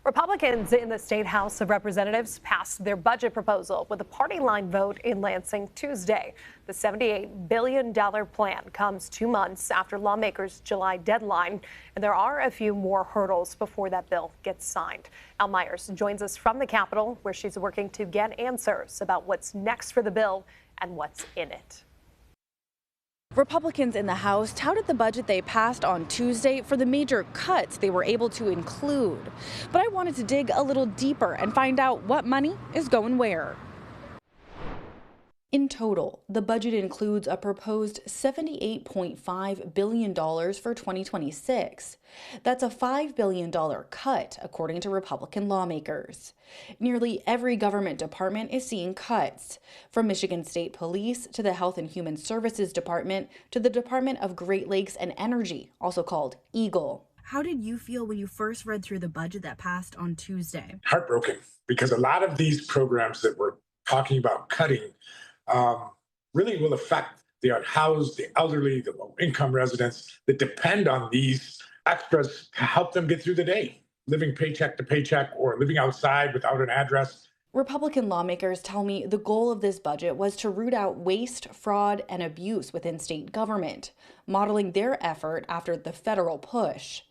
Republicans in the State House of Representatives passed their budget proposal with a party line vote in Lansing Tuesday. The $78 billion plan comes 2 months after lawmakers' July deadline, and there are a few more hurdles before that bill gets signed. Al Myers joins us from the Capitol, where she's working to get answers about what's next for the bill and what's in it. Republicans in the House touted the budget they passed on Tuesday for the major cuts they were able to include. But I wanted to dig a little deeper and find out what money is going where. In total, the budget includes a proposed $78.5 billion for 2026. That's a $5 billion cut, according to Republican lawmakers. Nearly every government department is seeing cuts, from Michigan State Police to the Health and Human Services Department to the Department of Great Lakes and Energy, also called EAGLE. How did you feel when you first read through the budget that passed on Tuesday? Heartbroken, because a lot of these programs that we're talking about cutting really will affect the unhoused, the elderly, the low-income residents that depend on these extras to help them get through the day, living paycheck to paycheck or living outside without an address. Republican lawmakers tell me the goal of this budget was to root out waste, fraud, and abuse within state government, modeling their effort after the federal push.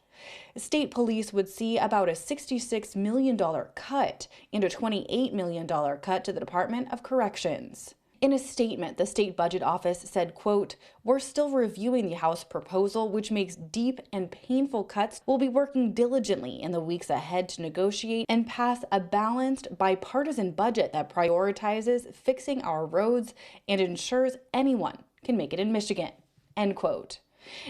State police would see about a $66 million cut and a $28 million cut to the Department of Corrections. In a statement, the state budget office said, quote, "We're still reviewing the House proposal, which makes deep and painful cuts. We'll be working diligently in the weeks ahead to negotiate and pass a balanced, bipartisan budget that prioritizes fixing our roads and ensures anyone can make it in Michigan," end quote.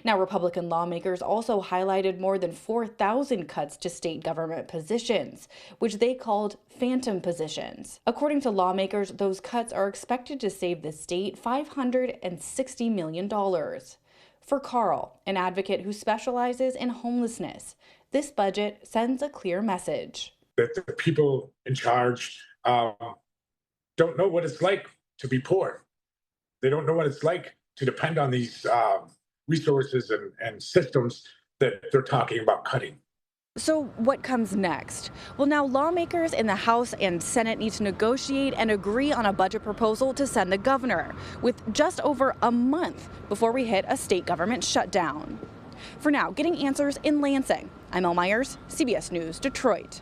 Now, Republican lawmakers also highlighted more than 4,000 cuts to state government positions, which they called phantom positions. According to lawmakers, those cuts are expected to save the state $560 million. For Carl, an advocate who specializes in homelessness, this budget sends a clear message. That the people in charge don't know what it's like to be poor. They don't know what it's like to depend on these resources and systems that they're talking about cutting. So what comes next? Well, now lawmakers in the House and Senate need to negotiate and agree on a budget proposal to send the governor, with just over a month before we hit a state government shutdown. For now, getting answers in Lansing, I'm Al Myers, CBS News, Detroit.